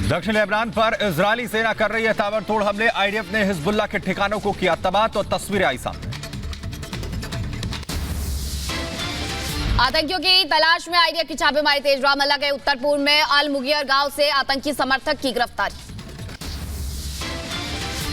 दक्षिण लेबनान पर इजरायली सेना कर रही है ताबड़तोड़ हमले। आईडीएफ ने हिजबुल्लाह के ठिकानों को किया तबाह, तो तस्वीरें आई सामने। आतंकियों की तलाश में आईडीएफ की छापेमारी तेज। रामल्ला के उत्तर पूर्व में अल मुगियर गांव से आतंकी समर्थक की गिरफ्तारी।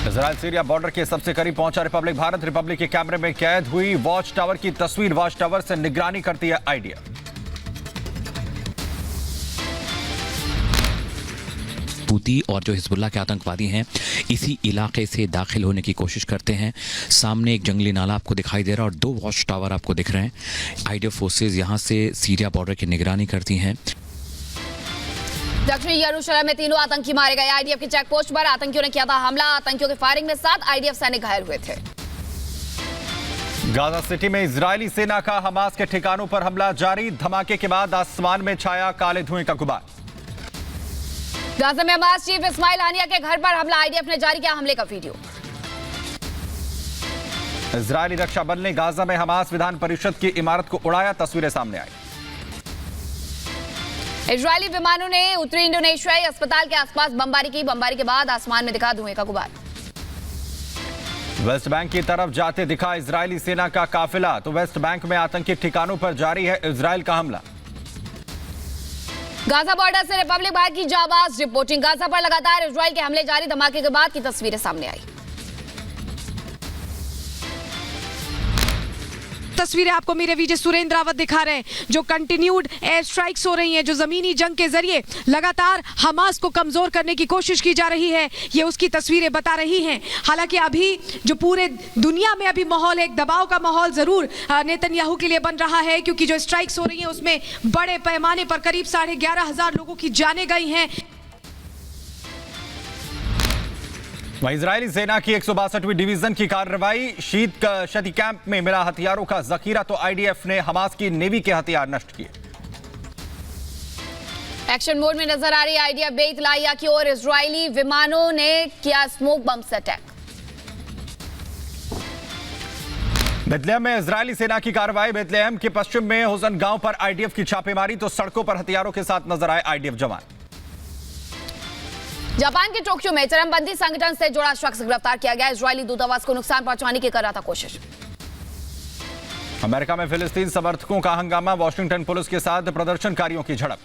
इजरायल सीरिया बॉर्डर के सबसे करीब पहुंचा रिपब्लिक। भारत रिपब्लिक के कैमरे में कैद हुई वॉच टावर की तस्वीर। वॉच टावर से निगरानी करती है आईडीएफ। हूती और जो हिजबुल्लाह के आतंकवादी हैं इसी इलाके से दाखिल होने की कोशिश करते हैं। सामने एक जंगली नाला आपको दिखाई दे रहा है और 2 वॉच टावर आपको दिख रहे हैं। आईडीएफ फोर्सेस यहां से सीरिया बॉर्डर की निगरानी करती हैं। दक्षिणी यरूशलेम में 3 आतंकी मारे गए। आईडीएफ की चेक पोस्ट पर आतंकियों ने किया था हमला। आतंकियों के फायरिंग में 7 आईडीएफ सैनिक घायल हुए थे। गाजा सिटी में इजरायली सेना का हमास के ठिकानों पर हमला जारी। धमाके के बाद आसमान में छाया काले धुएं का गुबार। गाजा में हमास चीफ इस्माइल हानिया के घर पर हमला। आईडीएफ ने जारी किया हमले का वीडियो। इजरायली रक्षा बल ने गाजा में हमास विधान परिषद की इमारत को उड़ाया। तस्वीरें सामने आई। इजरायली विमानों ने उत्तरी इंडोनेशियाई अस्पताल के आसपास बमबारी की। बमबारी के बाद आसमान में दिखा धुएं का गुबार। वेस्ट बैंक की तरफ जाते दिखा इजरायली सेना का काफिला। तो वेस्ट बैंक में आतंकी ठिकानों पर जारी है इजरायल का हमला। गाजा बॉर्डर से रिपब्लिक भारत की जाबाज रिपोर्टिंग। गाजा पर लगातार इजरायल के हमले जारी। धमाके के बाद की तस्वीरें सामने आई। तस्वीरें आपको मेरे विजय सुरेंद्र रावत दिखा रहे हैं, जो कंटिन्यूड एयर स्ट्राइक्स हो रही हैं, जो जमीनी जंग के जरिए लगातार हमास को कमजोर करने की कोशिश की जा रही है, ये उसकी तस्वीरें बता रही हैं। हालांकि अभी जो पूरे दुनिया में अभी माहौल है, एक दबाव का माहौल जरूर नेतन्याहू के लिए बन रहा है, क्योंकि जो स्ट्राइक्स हो रही हैं उसमें बड़े पैमाने पर करीब 11,500 लोगों की जानें गई हैं। वहीं इजरायली सेना की 162वीं डिवीजन की कार्रवाई। शती कैंप में मिला हथियारों का जखीरा। तो आईडीएफ ने हमास की नेवी के हथियार नष्ट किए। एक्शन मोड में नजर आ रही आईडीएफ बेइतलाइया की ओर। इजरायली विमानों ने किया स्मोक बम से अटैक। बेथलेहम में इजरायली सेना की कार्रवाई। बेथलेहम के पश्चिम में हुसन गांव पर आईडीएफ की छापेमारी। तो सड़कों पर हथियारों के साथ नजर आए आईडीएफ जवान। जापान के टोक्यो में चरमपंथी संगठन से जुड़ा शख्स गिरफ्तार किया गया। इजरायली दूतावास को नुकसान पहुंचाने की कर रहा था कोशिश। अमेरिका में फिलिस्तीन समर्थकों का हंगामा। वॉशिंगटन पुलिस के साथ प्रदर्शनकारियों की झड़प।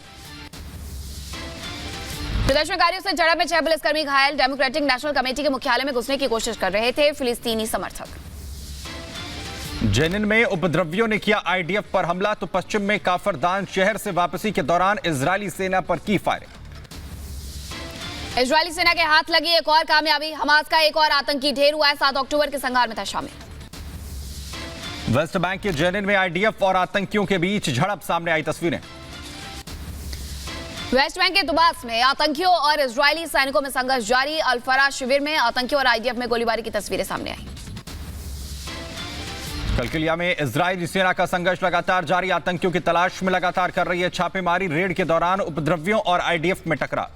प्रदर्शनकारियों से झड़प में 6 पुलिसकर्मी घायल। डेमोक्रेटिक नेशनल कमेटी के मुख्यालय में घुसने की कोशिश कर रहे थे फिलिस्तीनी समर्थक। जेनिन में उपद्रवियों ने किया आईडीएफ पर हमला। तो पश्चिम में काफरदान शहर से वापसी के दौरान इजरायली सेना पर की फायरिंग। इजरायली सेना के हाथ लगी एक और कामयाबी। हमास का एक और आतंकी ढेर हुआ है। 7 अक्टूबर के संघार में था शामिल। वेस्ट बैंक के जेनिन में आईडीएफ और आतंकियों के बीच झड़प। सामने आई तस्वीरें। वेस्ट बैंक के दुबास में आतंकियों और इजरायली सैनिकों में संघर्ष जारी। अल-फरा शिविर में आतंकियों और आईडीएफ में गोलीबारी की तस्वीरें सामने आई। कलकिलिया में इजरायली सेना का संघर्ष लगातार जारी। आतंकियों की तलाश में लगातार कर रही है छापेमारी। रेड के दौरान उपद्रवियों और आईडीएफ में टकराव।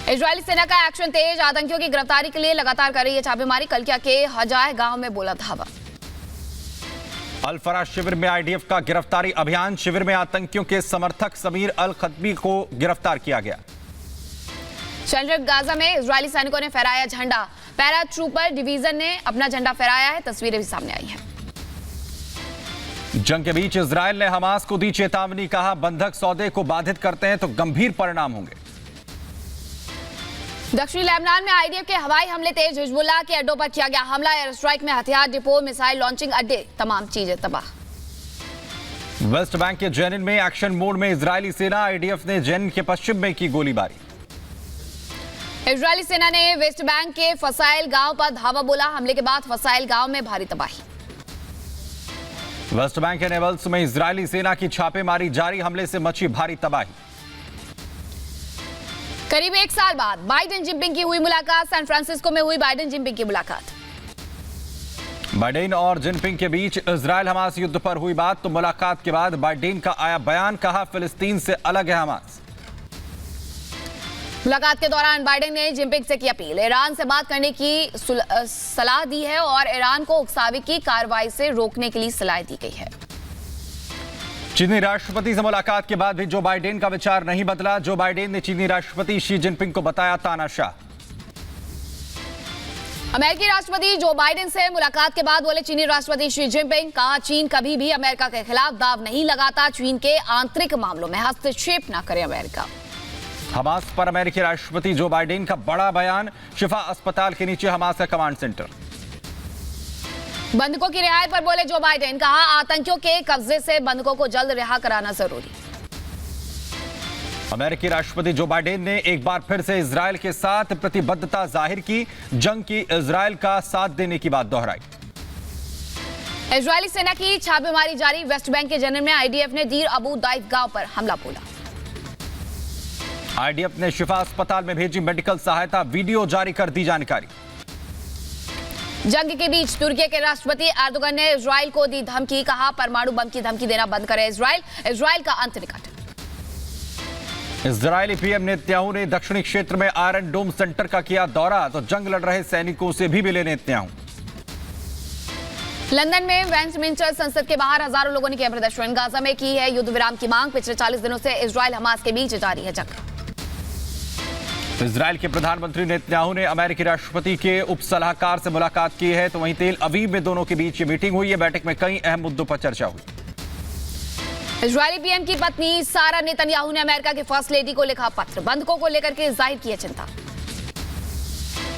इजरायली सेना का एक्शन तेज। आतंकियों की गिरफ्तारी के लिए लगातार कर रही है छापेमारी। कलकिया के हजाए गांव में बोला धावा। अल-फरा शिविर में आईडीएफ का गिरफ्तारी अभियान। शिविर में आतंकियों के समर्थक समीर अल खतबी को गिरफ्तार किया गया। शरीफ गाजा में इजरायली सैनिकों ने फहराया झंडा। पैरा ट्रूपर डिवीजन ने अपना झंडा फहराया है। तस्वीरें भी सामने आई हैं। जंग के बीच इजरायल ने हमास को दी चेतावनी। कहा, बंधक सौदे को बाधित करते हैं तो गंभीर परिणाम होंगे। दक्षिणी लेबनान में आईडीएफ के हवाई हमले तेज। हिजबुल्लाह के अड्डों पर किया गया हमला। एयर स्ट्राइक में हथियार डिपो, मिसाइल लॉन्चिंग अड्डे, तमाम चीजें तबाह। वेस्ट बैंक के जेनिन में एक्शन मोड में इजरायली सेना। आईडीएफ ने जेनिन के पश्चिम में की गोलीबारी। इजरायली सेना ने वेस्ट बैंक के फसाइल गांव पर धावा बोला। हमले के बाद फसाइल गांव में भारी तबाही। वेस्ट बैंक के नेवल्स में इजरायली सेना की छापेमारी जारी। हमले से मची भारी तबाही। करीब 1 साल बाद बाइडेन जिनपिंग की हुई मुलाकात। सैन फ्रांसिस्को में हुई बाइडेन जिनपिंग की मुलाकात। बाइडेन और जिनपिंग के बीच इजरायल हमास युद्ध पर हुई बात। तो मुलाकात के बाद बाइडेन का आया बयान। कहा, फिलिस्तीन से अलग है हमास। मुलाकात के दौरान बाइडेन ने जिनपिंग से की अपील। ईरान से बात करने की सलाह दी है और ईरान को उकसावे की कार्रवाई से रोकने के लिए सलाह दी गई है। चीनी राष्ट्रपति से मुलाकात के बाद भी जो बाइडेन का विचार नहीं बदला। जो बाइडेन ने चीनी राष्ट्रपति शी जिनपिंग को बताया तानाशाह। अमेरिकी राष्ट्रपति जो बाइडेन से मुलाकात के बाद बोले चीनी राष्ट्रपति शी जिनपिंग, कहा चीन कभी भी अमेरिका के खिलाफ दाव नहीं लगाता, चीन के आंतरिक मामलों में हस्तक्षेप न करे अमेरिका। हमास पर अमेरिकी राष्ट्रपति जो बाइडेन का बड़ा बयान। शिफा अस्पताल के नीचे हमास का कमांड सेंटर। बंधकों की रिहाई पर बोले जो बाइडेन, कहा आतंकियों के कब्जे से बंधकों को जल्द रिहा कराना जरूरी। अमेरिकी राष्ट्रपति जो बाइडेन ने एक बार फिर से इजरायल के साथ प्रतिबद्धता जाहिर की। जंग की इजरायल का साथ देने की बात दोहराई। इजरायली सेना की छापेमारी जारी। वेस्ट बैंक के जनरल में आईडीएफ ने दीर अबू दाइद गांव पर हमला बोला। आईडीएफ ने शिफा अस्पताल में भेजी मेडिकल सहायता। वीडियो जारी कर दी जानकारी। जंग के बीच तुर्की के राष्ट्रपति एर्दोगन ने इजरायल को दी धमकी, कहा परमाणु बम की धमकी देना बंद करे इजरायल का अंत निकट। इजरायली पीएम नेतन्याहू ने दक्षिणी क्षेत्र में आयरन डोम सेंटर का किया दौरा, तो जंग लड़ रहे सैनिकों से भी मिले नेतन्याहू। लंदन में वेस्टमिंस्टर संसद के बाहर हजारों लोगों ने किया प्रदर्शन। गाजा में की है युद्ध विराम की मांग। पिछले 40 दिनों से इजरायल हमास के बीच जारी है जंग। इजरायल के प्रधानमंत्री नेतन्याहू ने अमेरिकी राष्ट्रपति के उप सलाहकार से मुलाकात की है, तो वहीं तेल अवीव में दोनों के बीच ये मीटिंग हुई है। बैठक में कई अहम मुद्दों पर चर्चा हुई। इजरायली पीएम की पत्नी सारा नेतन्याहू ने अमेरिका की फर्स्ट लेडी को लिखा पत्र। बंधकों को लेकर के जाहिर की है चिंता।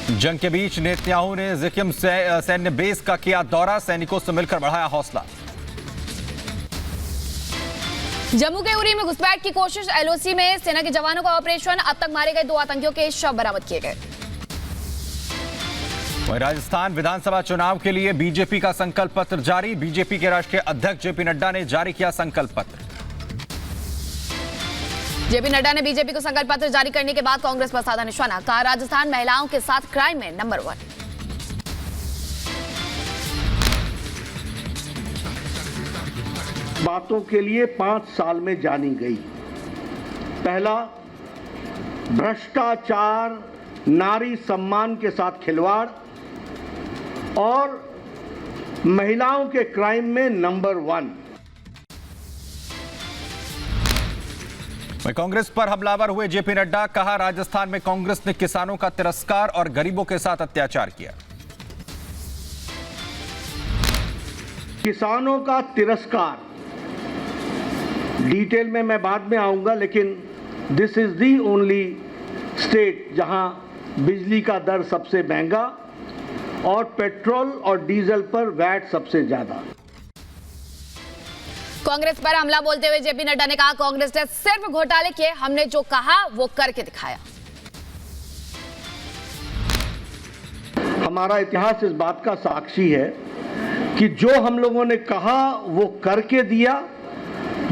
जंग के बीच नेतन्याहू ने ज़िकिम सैन्य बेस का किया दौरा। सैनिकों से मिलकर बढ़ाया हौसला। जम्मू के उरी में घुसपैठ की कोशिश। एलओसी में सेना के जवानों का ऑपरेशन। अब तक मारे गए 2 आतंकियों के शव बरामद किए गए। वहीं राजस्थान विधानसभा चुनाव के लिए बीजेपी का संकल्प पत्र जारी। बीजेपी के राष्ट्रीय अध्यक्ष जेपी नड्डा ने जारी किया संकल्प पत्र। जेपी नड्डा ने बीजेपी को संकल्प पत्र जारी करने के बाद कांग्रेस पर साधा निशाना, कहा राजस्थान महिलाओं के साथ क्राइम में नंबर 1। बातों के लिए 5 साल में जानी गई। पहला, भ्रष्टाचार, नारी सम्मान के साथ खिलवाड़ और महिलाओं के क्राइम में नंबर 1। कांग्रेस पर हमलावर हुए जेपी नड्डा, कहा राजस्थान में कांग्रेस ने किसानों का तिरस्कार और गरीबों के साथ अत्याचार किया। किसानों का तिरस्कार, डिटेल में मैं बाद में आऊंगा, लेकिन this is the only state जहां बिजली का दर सबसे महंगा और पेट्रोल और डीजल पर वैट सबसे ज्यादा। कांग्रेस पर हमला बोलते हुए जेपी नड्डा ने कहा कांग्रेस ने सिर्फ घोटाले किए, हमने जो कहा वो करके दिखाया। हमारा इतिहास इस बात का साक्षी है कि जो हम लोगों ने कहा वो करके दिया,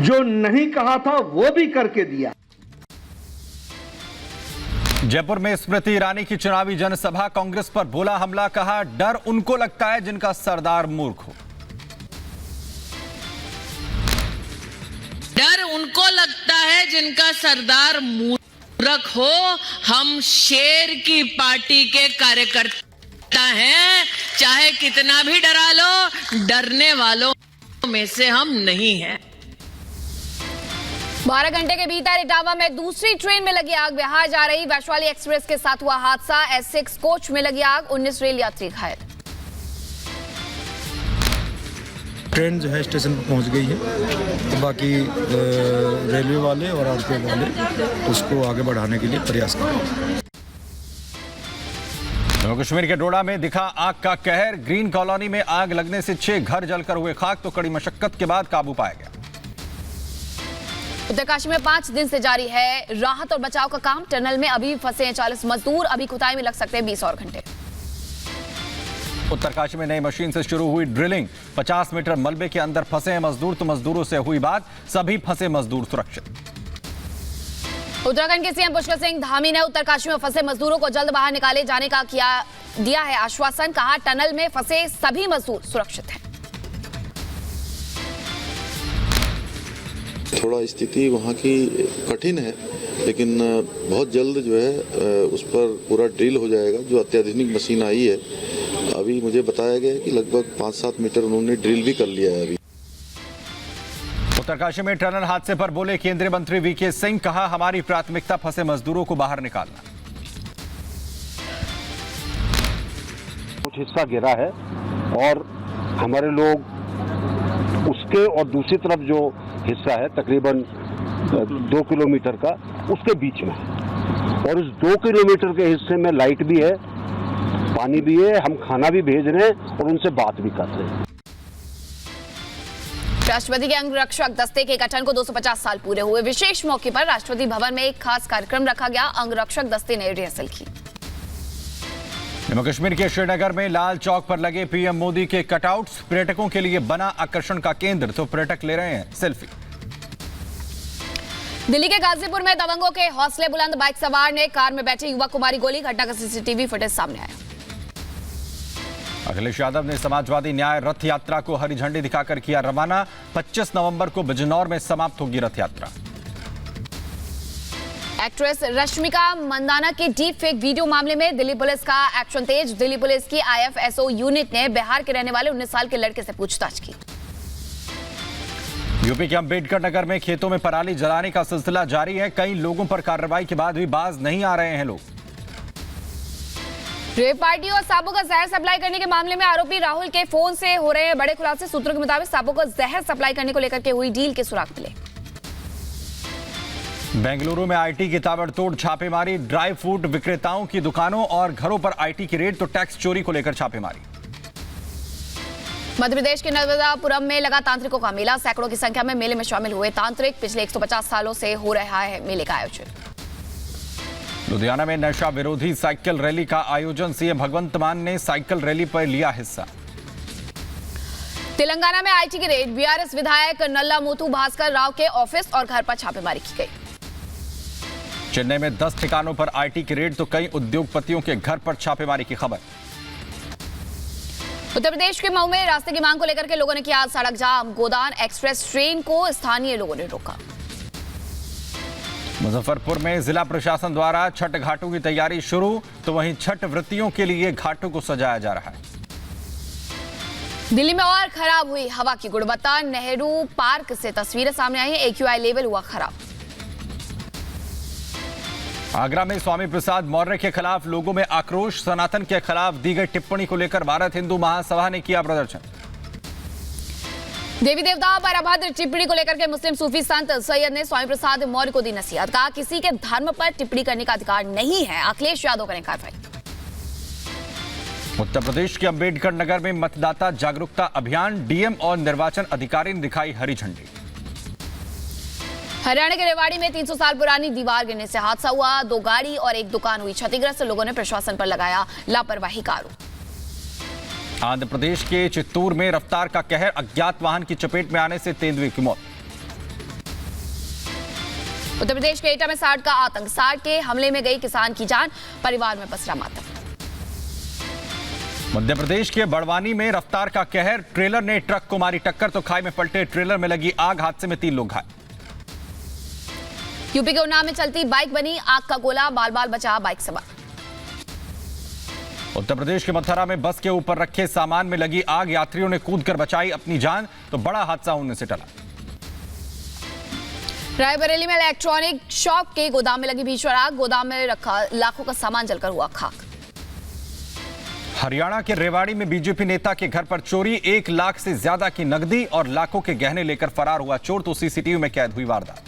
जो नहीं कहा था वो भी करके दिया। जयपुर में स्मृति ईरानी की चुनावी जनसभा। कांग्रेस पर बोला हमला, कहा डर उनको लगता है जिनका सरदार मूर्ख हो। डर उनको लगता है जिनका सरदार मूर्ख हो। हम शेर की पार्टी के कार्यकर्ता हैं, चाहे कितना भी डरा लो, डरने वालों में से हम नहीं हैं। 12 घंटे के भीतर इटावा में दूसरी ट्रेन में लगी आग। बिहार जा रही वैशाली एक्सप्रेस के साथ हुआ हादसा। S6 कोच में लगी आग, 19 रेल यात्री घायल। ट्रेन जो है स्टेशन पर पहुंच गई है, तो बाकी रेलवे वाले और आरपीएफ वाले उसको आगे बढ़ाने के लिए प्रयास कर रहे हैं। जम्मू कश्मीर के डोडा में दिखा आग का कहर। ग्रीन कॉलोनी में आग लगने से 6 घर जलकर हुए खाक, तो कड़ी मशक्कत के बाद काबू पाया गया। उत्तरकाशी में 5 दिन से जारी है राहत और बचाव का काम। टनल में अभी फंसे हैं 40 मजदूर। अभी खुदाई में लग सकते हैं 20 और घंटे। उत्तरकाशी में नई मशीन से शुरू हुई ड्रिलिंग। 50 मीटर मलबे के अंदर फंसे हैं मजदूर, तो मजदूरों से हुई बात। सभी फंसे मजदूर सुरक्षित। उत्तराखंड के सीएम पुष्कर सिंह धामी ने उत्तरकाशी में फंसे मजदूरों को जल्द बाहर निकाले जाने का दिया है आश्वासन। कहा टनल में फंसे सभी मजदूर सुरक्षित हैं। थोड़ा स्थिति वहाँ की कठिन है, लेकिन बहुत जल्द जो है उस पर पूरा ड्रिल हो जाएगा। जो अत्याधुनिक मशीन आई है, अभी मुझे बताया गया है कि लगभग 5-7 मीटर उन्होंने ड्रिल भी कर लिया है। अभी उत्तरकाशी में टनल हादसे पर बोले केंद्रीय मंत्री वीके सिंह, कहा हमारी प्राथमिकता फंसे मजदूरों को बाहर निकालना। कुछ हिस्सा गिरा है और हमारे लोग उसके और दूसरी तरफ जो हिस्सा है तकरीबन 2 किलोमीटर का उसके बीच में है और इस 2 किलोमीटर के हिस्से में लाइट भी है, पानी भी है, हम खाना भी भेज रहे हैं और उनसे बात भी कर रहे हैं। राष्ट्रपति के अंगरक्षक दस्ते के गठन को 250 साल पूरे हुए। विशेष मौके पर राष्ट्रपति भवन में एक खास कार्यक्रम रखा गया। अंगरक्षक दस्ते ने रिहर्सल की। जम्मू कश्मीर के श्रीनगर में लाल चौक पर लगे पीएम मोदी के कटआउट्स पर्यटकों के लिए बना आकर्षण का केंद्र, तो पर्यटक ले रहे हैं सेल्फी। दिल्ली के गाजीपुर में दबंगों के हौसले बुलंद बाइक सवार ने कार में बैठे युवक को मारी गोली। घटना का सीसीटीवी फुटेज सामने आया। अखिलेश यादव ने समाजवादी न्याय रथ यात्रा को हरी झंडी दिखाकर किया रवाना। 25 नवंबर को बिजनौर में समाप्त होगी रथ यात्रा। एक्ट्रेस रश्मिका मंदाना के डीप फेक वीडियो मामले में दिल्ली पुलिस का एक्शन तेज। दिल्ली पुलिस की IFSO यूनिट ने बिहार के रहने वाले 19 साल के लड़के से पूछताछ की। यूपी के अंबेडकर नगर में खेतों में पराली जलाने का सिलसिला जारी है। कई लोगों पर कार्रवाई के बाद भी बाज नहीं आ रहे हैं लोग। रेप पार्टी और सांपों का जहर सप्लाई करने के मामले में आरोपी राहुल के फोन से हो रहे हैं बड़े खुलासे। सूत्रों के मुताबिक सांपों को जहर सप्लाई करने को लेकर के हुई डील के सुराग मिले। बेंगलुरु में IT की ताबड़तोड़ छापेमारी। ड्राई फ्रूट विक्रेताओं की दुकानों और घरों पर IT की रेड, तो टैक्स चोरी को लेकर छापेमारी। मध्य प्रदेश के नर्मदापुरम में लगा तांत्रिकों का मेला। सैकड़ों की संख्या में मेले में शामिल हुए तांत्रिक। पिछले 150 सालों से हो रहा है मेले का आयोजन। लुधियाना में नशा विरोधी साइकिल रैली का आयोजन। सीएम भगवंत मान ने साइकिल रैली पर लिया हिस्सा। तेलंगाना में IT की रेड। BRS विधायक नल्ला मोथू भास्कर राव के ऑफिस और घर पर छापेमारी की गई। चेन्नई में 10 ठिकानों पर IT की रेड, तो कई उद्योगपतियों के घर पर छापेमारी की खबर। उत्तर प्रदेश के मऊ में रास्ते की मांग को लेकर के लोगों ने किया सड़क जाम। गोदान एक्सप्रेस ट्रेन को स्थानीय लोगों ने रोका। मुजफ्फरपुर में जिला प्रशासन द्वारा छठ घाटों की तैयारी शुरू, तो वहीं छठ व्रतियों के लिए घाटों को सजाया जा रहा है। दिल्ली में और खराब हुई हवा की गुणवत्ता। नेहरू पार्क से तस्वीरें सामने आई हैं। AQI लेवल हुआ खराब। आगरा में स्वामी प्रसाद मौर्य के खिलाफ लोगों में आक्रोश। सनातन के खिलाफ दी गई टिप्पणी को लेकर भारत हिंदू महासभा ने किया प्रदर्शन। देवी देवताओं पर अभद्र टिप्पणी को लेकर के मुस्लिम सूफी संत सैयद ने स्वामी प्रसाद मौर्य को दी नसीहत। कहा किसी के धर्म पर टिप्पणी करने का अधिकार नहीं है। अखिलेश यादव करें कार्रवाई। उत्तर प्रदेश के अंबेडकर नगर में मतदाता जागरूकता अभियान। DM और निर्वाचन अधिकारी ने दिखाई हरी झंडी। हरियाणा के रेवाड़ी में 300 साल पुरानी दीवार गिरने से हादसा हुआ। 2 गाड़ी और 1 दुकान हुई क्षतिग्रस्त। लोगों ने प्रशासन पर लगाया लापरवाही का आरोप। आंध्र प्रदेश के चित्तूर में रफ्तार का कहर। अज्ञात वाहन की चपेट में आने से तेंदुए की मौत। उत्तर प्रदेश के एटा में सांड का आतंक। सांड के हमले में गई किसान की जान। परिवार में पसरा मातम। मध्य प्रदेश के बड़वानी में रफ्तार का कहर। ट्रेलर ने ट्रक को मारी टक्कर, तो खाई में पलटे ट्रेलर में लगी आग। हादसे में 3 लोग घायल। यूपी के उन्नाव में चलती बाइक बनी आग का गोला। बाल बाल बचा बाइक सवार। उत्तर प्रदेश के मथुरा में बस के ऊपर रखे सामान में लगी आग। यात्रियों ने कूदकर बचाई अपनी जान, तो बड़ा हादसा होने से टला। रायबरेली में इलेक्ट्रॉनिक शॉप के गोदाम में लगी भीषण आग। गोदाम में रखा लाखों का सामान जलकर हुआ खाक। हरियाणा के रेवाड़ी में बीजेपी नेता के घर पर चोरी। 1 लाख से ज्यादा की नकदी और लाखों के गहने लेकर फरार हुआ चोर, तो सीसीटीवी में कैद हुई वारदात।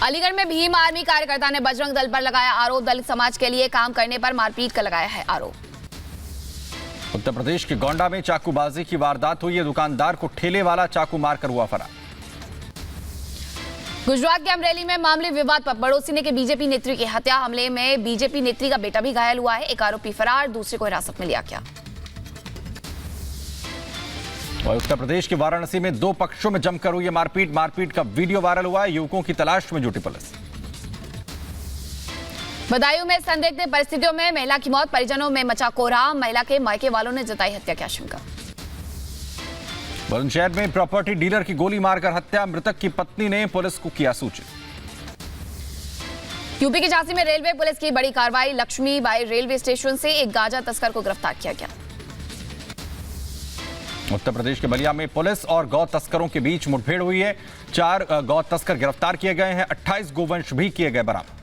अलीगढ़ में भीम आर्मी कार्यकर्ता ने बजरंग दल पर लगाया आरोप। दलित समाज के लिए काम करने पर मारपीट का लगाया है आरोप। उत्तर प्रदेश के गोंडा में चाकूबाजी की वारदात हुई है। दुकानदार को ठेले वाला चाकू मारकर हुआ फरार। गुजरात के अमरेली में मामूली विवाद पर पड़ोसी ने की बीजेपी नेत्री की हत्या। हमले में बीजेपी नेत्री का बेटा भी घायल हुआ है। एक आरोपी फरार, दूसरे को हिरासत में लिया गया। और उत्तर प्रदेश के वाराणसी में 2 पक्षों में जमकर हुई मारपीट। मारपीट का वीडियो वायरल हुआ है। युवकों की तलाश में जुटी पुलिस। बदायूं में संदिग्ध परिस्थितियों में महिला की मौत। परिजनों में मचा कोहराम। महिला के मायके वालों ने जताई हत्या की आशंका। बुलंदशहर में प्रॉपर्टी डीलर की गोली मारकर हत्या। मृतक की पत्नी ने पुलिस को किया सूचित। यूपी की झांसी में रेलवे पुलिस की बड़ी कार्रवाई। लक्ष्मीबाई रेलवे स्टेशन से एक गांजा तस्कर को गिरफ्तार किया गया। उत्तर प्रदेश के बलिया में पुलिस और गौ तस्करों के बीच मुठभेड़ हुई है। 4 गौ तस्कर गिरफ्तार किए गए हैं, 28 गोवंश भी किए गए बरामद।